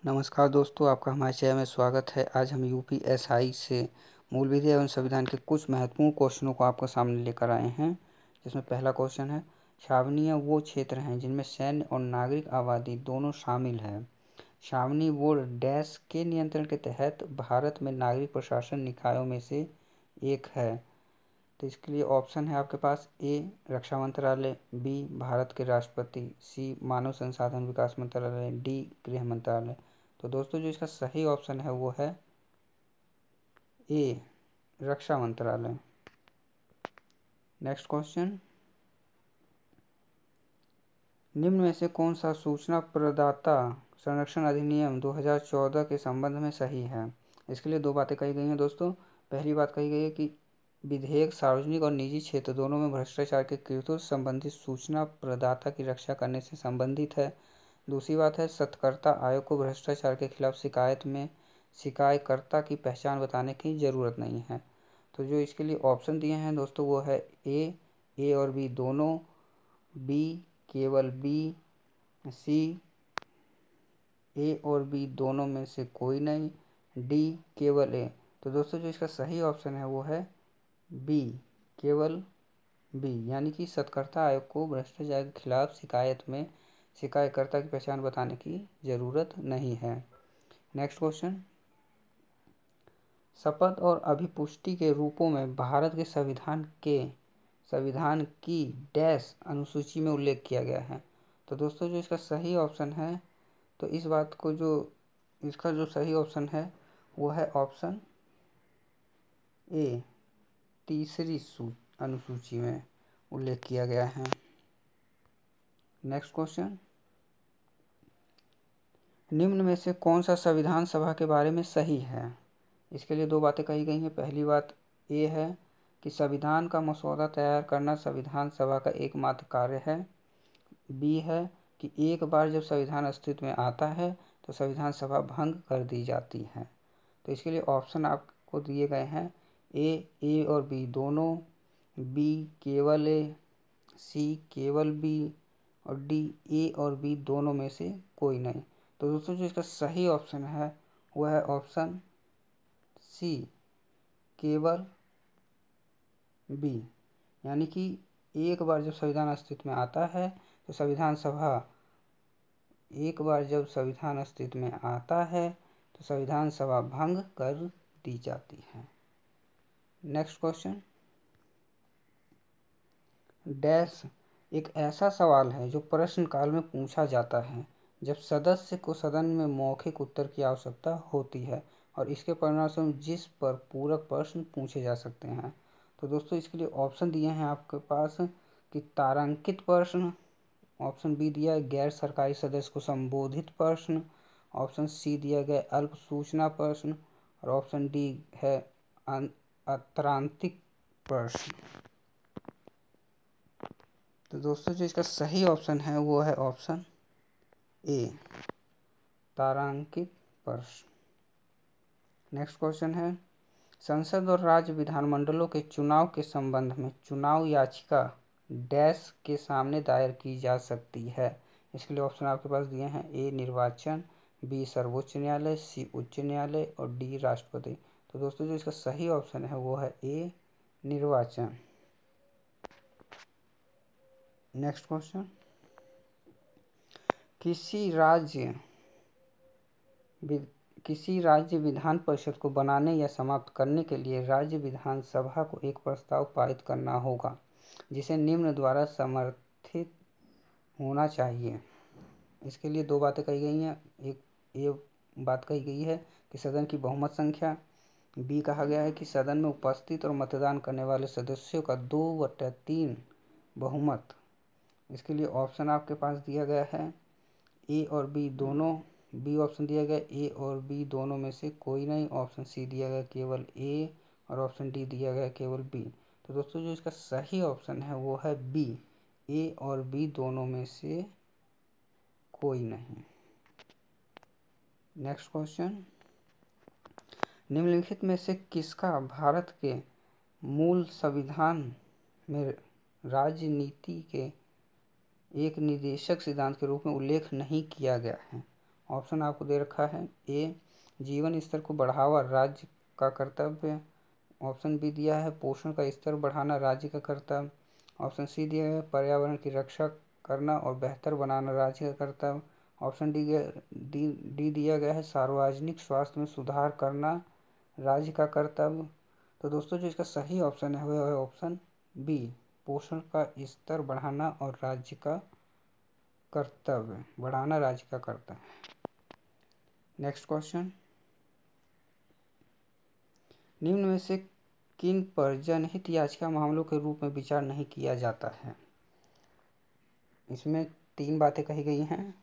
नमस्कार दोस्तों, आपका हमारे चैनल में स्वागत है। आज हम यूपीएसआई से मूल विधि एवं संविधान के कुछ महत्वपूर्ण क्वेश्चनों को आपके सामने लेकर आए हैं। जिसमें पहला क्वेश्चन है, छावनियाँ वो क्षेत्र हैं जिनमें सैन्य और नागरिक आबादी दोनों शामिल है। छावनी वो डैश के नियंत्रण के तहत भारत में नागरिक प्रशासन निकायों में से एक है। तो इसके लिए ऑप्शन है आपके पास ए रक्षा मंत्रालय, बी भारत के राष्ट्रपति, सी मानव संसाधन विकास मंत्रालय, डी गृह मंत्रालय। तो दोस्तों जो इसका सही ऑप्शन है वो है ए रक्षा मंत्रालय। नेक्स्ट क्वेश्चन, निम्न में से कौन सा सूचना प्रदाता संरक्षण अधिनियम 2014 के संबंध में सही है। इसके लिए दो बातें कही गई हैं दोस्तों। पहली बात कही गई है कि विधेयक सार्वजनिक और निजी क्षेत्र दोनों में भ्रष्टाचार के कृत्यों से संबंधित सूचना प्रदाता की रक्षा करने से संबंधित है। दूसरी बात है, सत्कर्ता आयोग को भ्रष्टाचार के खिलाफ शिकायत में शिकायतकर्ता की पहचान बताने की ज़रूरत नहीं है। तो जो इसके लिए ऑप्शन दिए हैं दोस्तों वो है ए और बी दोनों, बी केवल बी, सी ए और बी दोनों में से कोई नहीं, डी केवल ए। तो दोस्तों जो इसका सही ऑप्शन है वो है बी केवल बी, यानी कि सत्कर्ता आयोग को भ्रष्टाचार के खिलाफ शिकायत में शिकायतकर्ता की पहचान बताने की ज़रूरत नहीं है। नेक्स्ट क्वेश्चन, शपथ और अभिपुष्टि के रूपों में भारत के संविधान की डैश अनुसूची में उल्लेख किया गया है। तो दोस्तों जो इसका सही ऑप्शन है, तो इस बात को जो इसका जो सही ऑप्शन है वो है ऑप्शन ए, तीसरी अनुसूची में उल्लेख किया गया है। नेक्स्ट क्वेश्चन, निम्न में से कौन सा संविधान सभा के बारे में सही है। इसके लिए दो बातें कही गई हैं। पहली बात ये है कि संविधान का मसौदा तैयार करना संविधान सभा का एकमात्र कार्य है। बी है कि एक बार जब संविधान अस्तित्व में आता है तो संविधान सभा भंग कर दी जाती है। तो इसके लिए ऑप्शन आपको दिए गए हैं ए और बी दोनों, बी केवल ए, सी केवल बी और डी ए और बी दोनों में से कोई नहीं। तो दोस्तों जो इसका सही ऑप्शन है वह है ऑप्शन सी केवल बी, यानी कि एक बार जब संविधान अस्तित्व में आता है तो संविधान सभा भंग कर दी जाती है। नेक्स्ट क्वेश्चन, डैश एक ऐसा सवाल है जो प्रश्नकाल में पूछा जाता है जब सदस्य को सदन में मौखिक उत्तर की आवश्यकता होती है और इसके परिणामस्वरूप जिस पर पूरक प्रश्न पूछे जा सकते हैं। तो दोस्तों इसके लिए ऑप्शन दिए हैं आपके पास कि तारांकित प्रश्न, ऑप्शन बी दिया है गैर सरकारी सदस्य को संबोधित प्रश्न, ऑप्शन सी दिया गया अल्प सूचना प्रश्न और ऑप्शन डी है अत्रांतिक प्रश्न। तो दोस्तों जो इसका सही ऑप्शन है वो है ऑप्शन ए, तारांकित प्रश्न। नेक्स्ट क्वेश्चन है, संसद और राज्य विधानमंडलों के चुनाव के संबंध में चुनाव याचिका डैश के सामने दायर की जा सकती है। इसके लिए ऑप्शन आपके पास दिए हैं ए निर्वाचन, बी सर्वोच्च न्यायालय, सी उच्च न्यायालय और डी राष्ट्रपति। तो दोस्तों जो इसका सही ऑप्शन है वो है ए निर्वाचन। नेक्स्ट क्वेश्चन, किसी राज्य विधान परिषद को बनाने या समाप्त करने के लिए राज्य विधानसभा को एक प्रस्ताव पारित करना होगा जिसे निम्न द्वारा समर्थित होना चाहिए। इसके लिए दो बातें कही गई हैं। एक ये बात कही गई है कि सदन की बहुमत संख्या, बी कहा गया है कि सदन में उपस्थित और मतदान करने वाले सदस्यों का 2/3 बहुमत। इसके लिए ऑप्शन आपके पास दिया गया है ए और बी दोनों, बी ऑप्शन दिया गया ए और बी दोनों में से कोई नहीं, ऑप्शन सी दिया गया केवल ए और ऑप्शन डी दिया गया केवल बी। तो दोस्तों जो इसका सही ऑप्शन है वो है बी, ए और बी दोनों में से कोई नहीं। नेक्स्ट क्वेश्चन, निम्नलिखित में से किसका भारत के मूल संविधान में राजनीति के एक निर्देशक सिद्धांत के रूप में उल्लेख नहीं किया गया है। ऑप्शन आपको दे रखा है ए जीवन स्तर को बढ़ावा राज्य का कर्तव्य, ऑप्शन बी दिया है पोषण का स्तर बढ़ाना राज्य का कर्तव्य, ऑप्शन सी दिया है पर्यावरण की रक्षा करना और बेहतर बनाना राज्य का कर्तव्य, ऑप्शन डी दिया गया है सार्वजनिक स्वास्थ्य में सुधार करना राज्य का कर्तव्य। तो दोस्तों जो इसका सही ऑप्शन है वह है ऑप्शन बी पोषण का स्तर बढ़ाना और राज्य का कर्तव्य, बढ़ाना राज्य का कर्तव्य। नेक्स्ट क्वेश्चन, निम्न में से किन पर जनहित याचिका मामलों के रूप में विचार नहीं किया जाता है। इसमें 3 बातें कही गई हैं,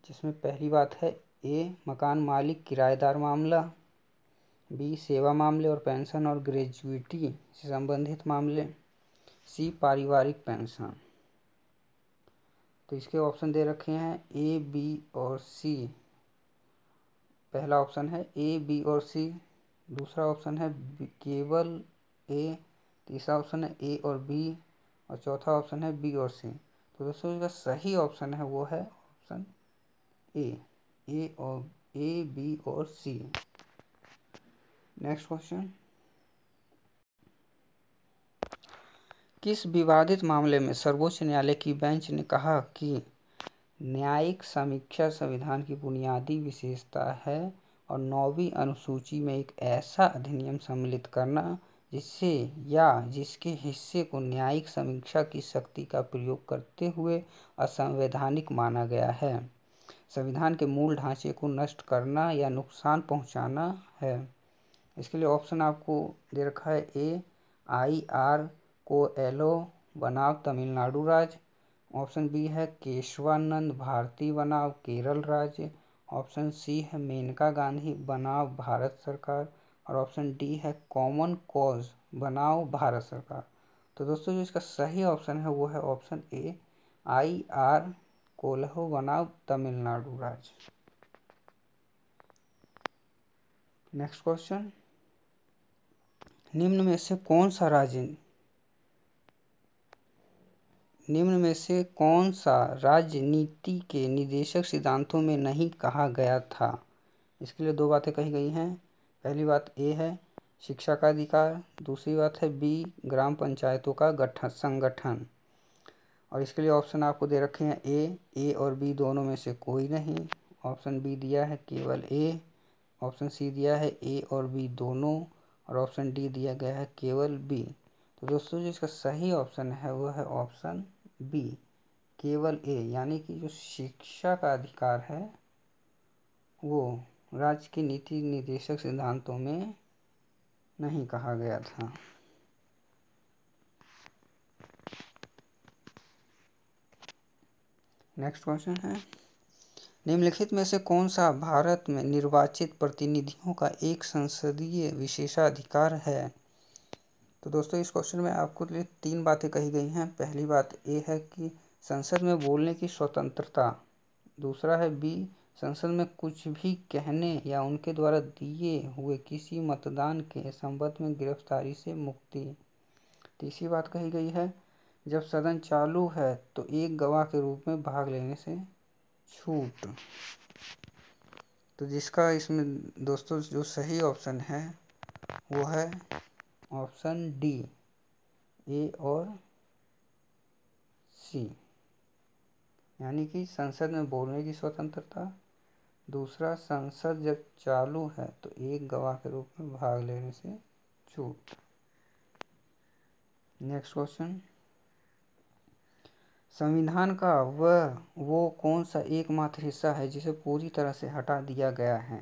जिसमें पहली बात है ए मकान मालिक किराएदार मामला, बी सेवा मामले और पेंशन और ग्रेजुइटी से संबंधित मामले, सी पारिवारिक पेंशन। तो इसके ऑप्शन दे रखे हैं ए बी और सी। पहला ऑप्शन है ए बी और सी, दूसरा ऑप्शन है केवल ए, तीसरा ऑप्शन है ए और बी और चौथा ऑप्शन है बी और सी। तो दोस्तों इसका सही ऑप्शन है वो है ऑप्शन ए और ए बी और सी। नेक्स्ट क्वेश्चन, किस विवादित मामले में सर्वोच्च न्यायालय की बेंच ने कहा कि न्यायिक समीक्षा संविधान की बुनियादी विशेषता है और 9वीं अनुसूची में एक ऐसा अधिनियम सम्मिलित करना जिससे या जिसके हिस्से को न्यायिक समीक्षा की शक्ति का प्रयोग करते हुए असंवैधानिक माना गया है, संविधान के मूल ढांचे को नष्ट करना या नुकसान पहुंचाना है। इसके लिए ऑप्शन आपको दे रखा है ए IR कोएलो बनाम तमिलनाडु राज्य, ऑप्शन बी है केशवानंद भारती बनाम केरल राज्य, ऑप्शन सी है मेनका गांधी बनाम भारत सरकार और ऑप्शन डी है कॉमन कॉज बनाम भारत सरकार। तो दोस्तों जो इसका सही ऑप्शन है वो है ऑप्शन ए IR कोल्हो बनाम तमिलनाडु राज्य। नेक्स्ट क्वेश्चन, निम्न में से कौन सा राजनीति के निदेशक सिद्धांतों में नहीं कहा गया था। इसके लिए 2 बातें कही गई हैं। पहली बात ए है शिक्षा का अधिकार, दूसरी बात है बी ग्राम पंचायतों का संगठन। और इसके लिए ऑप्शन आपको दे रखे हैं ए और बी दोनों में से कोई नहीं, ऑप्शन बी दिया है केवल ए, ऑप्शन सी दिया है ए और बी दोनों और ऑप्शन डी दिया गया है केवल बी। तो दोस्तों जो इसका सही ऑप्शन है वो है ऑप्शन बी केवल ए, यानी कि जो शिक्षा का अधिकार है वो राज्य के नीति निर्देशक सिद्धांतों में नहीं कहा गया था। नेक्स्ट क्वेश्चन है, निम्नलिखित में से कौन सा भारत में निर्वाचित प्रतिनिधियों का एक संसदीय विशेषाधिकार है। तो दोस्तों इस क्वेश्चन में आपको लिए 3 बातें कही गई हैं। पहली बात ए है कि संसद में बोलने की स्वतंत्रता, दूसरा है बी संसद में कुछ भी कहने या उनके द्वारा दिए हुए किसी मतदान के संबंध में गिरफ्तारी से मुक्ति, तीसरी बात कही गई है जब सदन चालू है तो एक गवाह के रूप में भाग लेने से छूट। तो जिसका इसमें दोस्तों जो सही ऑप्शन है वो है ऑप्शन डी ए और सी, यानी कि संसद में बोलने की स्वतंत्रता, दूसरा संसद जब चालू है तो एक गवाह के रूप में भाग लेने से छूट। नेक्स्ट क्वेश्चन, संविधान का वो कौन सा एकमात्र हिस्सा है जिसे पूरी तरह से हटा दिया गया है।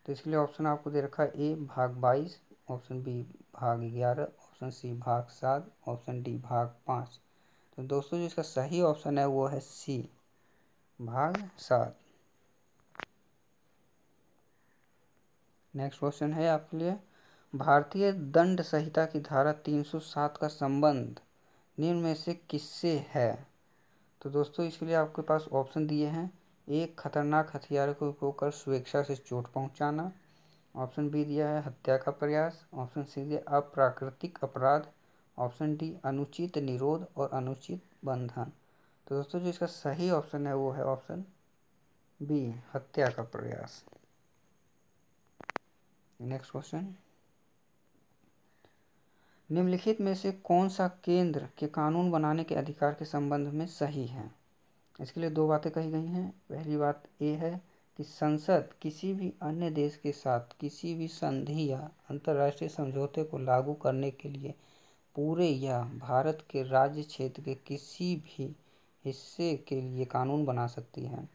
तो इसके लिए ऑप्शन आपको दे रखा है ए भाग 22, ऑप्शन बी भाग 11, ऑप्शन सी भाग 7, ऑप्शन डी भाग 5। तो दोस्तों जो इसका सही ऑप्शन है वो है सी भाग 7। नेक्स्ट क्वेश्चन है आपके लिए, भारतीय दंड संहिता की धारा 307 का संबंध निम्न में से किससे है। तो दोस्तों इसके लिए आपके पास ऑप्शन दिए हैं, एक खतरनाक हथियार का उपयोग कर स्वेच्छा से चोट पहुंचाना, ऑप्शन बी दिया है हत्या का प्रयास, ऑप्शन सी दिया अप्राकृतिक अपराध, ऑप्शन डी अनुचित निरोध और अनुचित बंधन। तो दोस्तों जो इसका सही ऑप्शन है वो है ऑप्शन बी हत्या का प्रयास। नेक्स्ट क्वेश्चन, निम्नलिखित में से कौन सा केंद्र के कानून बनाने के अधिकार के संबंध में सही है? इसके लिए दो बातें कही गई हैं। पहली बात ये है कि संसद किसी भी अन्य देश के साथ किसी भी संधि या अंतर्राष्ट्रीय समझौते को लागू करने के लिए पूरे या भारत के राज्य क्षेत्र के किसी भी हिस्से के लिए कानून बना सकती है।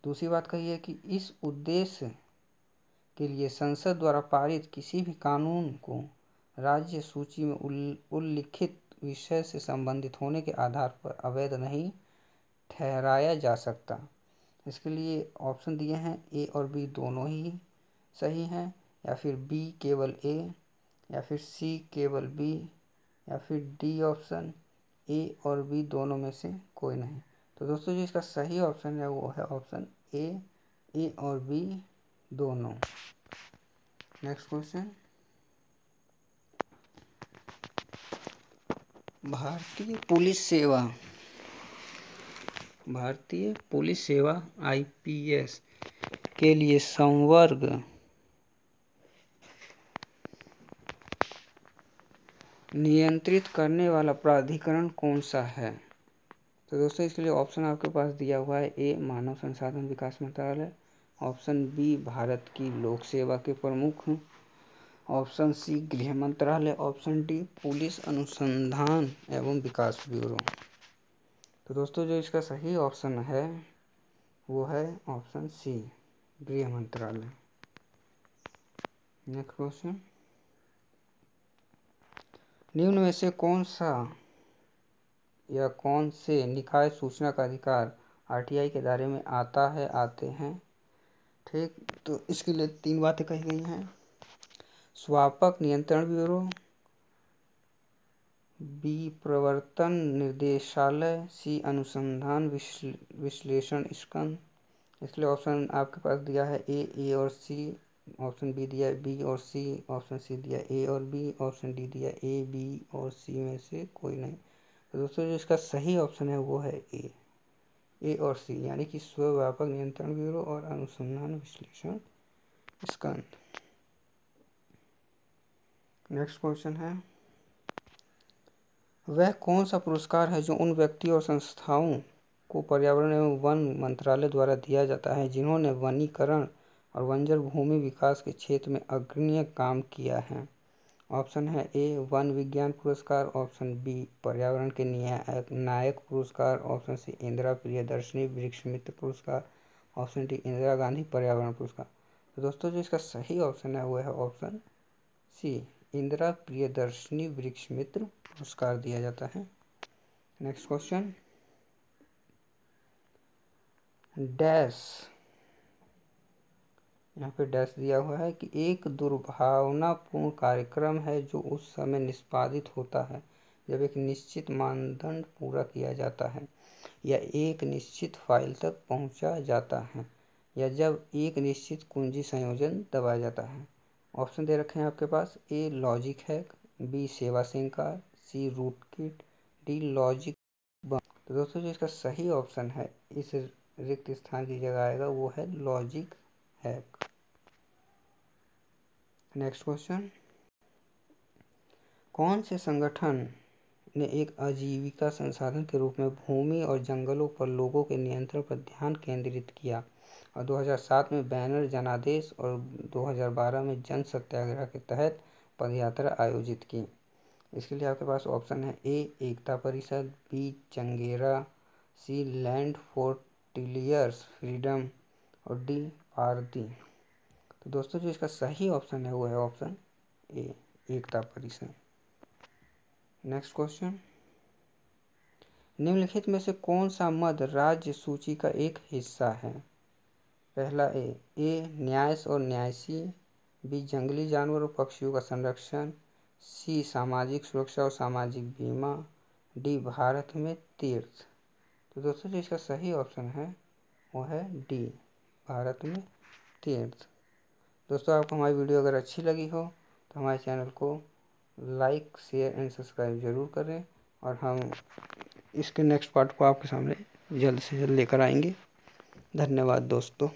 दूसरी बात कही है कि इस उद्देश्य के लिए संसद द्वारा पारित किसी भी कानून को राज्य सूची में उल्लिखित विषय से संबंधित होने के आधार पर अवैध नहीं ठहराया जा सकता। इसके लिए ऑप्शन दिए हैं ए और बी दोनों ही सही हैं, या फिर बी केवल ए, या फिर सी केवल बी, या फिर डी ऑप्शन ए और बी दोनों में से कोई नहीं। तो दोस्तों जो इसका सही ऑप्शन है वो है ऑप्शन ए और बी दोनों। नेक्स्ट क्वेश्चन, भारतीय पुलिस सेवा आईपीएस के लिए संवर्ग नियंत्रित करने वाला प्राधिकरण कौन सा है? तो दोस्तों इसके लिए ऑप्शन आपके पास दिया हुआ है। ए मानव संसाधन विकास मंत्रालय, ऑप्शन बी भारत की लोक सेवा के प्रमुख, ऑप्शन सी गृह मंत्रालय, ऑप्शन डी पुलिस अनुसंधान एवं विकास ब्यूरो। तो दोस्तों जो इसका सही ऑप्शन है वो है ऑप्शन सी गृह मंत्रालय। नेक्स्ट क्वेश्चन, निम्न में से कौन से निकाय सूचना का अधिकार आरटीआई के दायरे में आते हैं? ठीक, तो इसके लिए तीन बातें कही गई हैं। स्वापक नियंत्रण ब्यूरो, बी प्रवर्तन निर्देशालय, सी अनुसंधान विश्लेषण स्कंद। इसके लिए ऑप्शन आपके पास दिया है ए और सी, ऑप्शन बी दिया है बी और सी, ऑप्शन सी दिया ए और बी, ऑप्शन डी दिया ए बी और सी में से कोई नहीं। तो दोस्तों जो इसका सही ऑप्शन है वो है ए और सी, यानी कि स्व व्यापक नियंत्रण ब्यूरो और अनुसंधान विश्लेषण स्कंद। नेक्स्ट क्वेश्चन है, वह कौन सा पुरस्कार है जो उन व्यक्तियों और संस्थाओं को पर्यावरण एवं वन मंत्रालय द्वारा दिया जाता है जिन्होंने वनीकरण और बंजर भूमि विकास के क्षेत्र में अग्रणी काम किया है? ऑप्शन है ए वन विज्ञान पुरस्कार, ऑप्शन बी पर्यावरण के नायक पुरस्कार, ऑप्शन सी इंदिरा प्रियदर्शनी वृक्ष मित्र पुरस्कार, ऑप्शन डी इंदिरा गांधी पर्यावरण पुरस्कार। तो दोस्तों जो इसका सही ऑप्शन है वो है ऑप्शन सी इंदिरा प्रियदर्शनी वृक्ष मित्र पुरस्कार दिया जाता है। नेक्स्ट क्वेश्चन, डैश, यहाँ पे डैश दिया हुआ है कि एक दुर्भावनापूर्ण कार्यक्रम है जो उस समय निष्पादित होता है जब एक निश्चित मानदंड पूरा किया जाता है, या एक निश्चित फाइल तक पहुंचा जाता है, या जब एक निश्चित कुंजी संयोजन दबाया जाता है। ऑप्शन दे रखे हैं आपके पास, ए लॉजिक हैक, बी सेवा से इनकार, सी रूटकिट, डी लॉजिक बम। तो दोस्तों जो इसका सही ऑप्शन है इस रिक्त स्थान की जगह आएगा वो है लॉजिक हैक। नेक्स्ट क्वेश्चन, कौन से संगठन ने एक आजीविका संसाधन के रूप में भूमि और जंगलों पर लोगों के नियंत्रण पर ध्यान केंद्रित किया और 2007 में बैनर जनादेश और 2012 में जन सत्याग्रह के तहत पदयात्रा आयोजित की? इसके लिए आपके पास ऑप्शन है A Ekta Parishad, B Changera, C land for tillers freedom और डी पारदी। तो दोस्तों जो इसका सही ऑप्शन है वो है ऑप्शन ए एकता परिषद। नेक्स्ट क्वेश्चन, निम्नलिखित में से कौन सा मद राज्य सूची का एक हिस्सा है? पहला ए न्यास और न्यासी, बी जंगली जानवर और पक्षियों का संरक्षण, सी सामाजिक सुरक्षा और सामाजिक बीमा, डी भारत में तीर्थ। तो दोस्तों जो इसका सही ऑप्शन है वो है डी भारत में तीर्थ। दोस्तों आपको हमारी वीडियो अगर अच्छी लगी हो तो हमारे चैनल को लाइक शेयर एंड सब्सक्राइब ज़रूर करें, और हम इसके नेक्स्ट पार्ट को आपके सामने जल्द से जल्द लेकर आएंगे। धन्यवाद दोस्तों।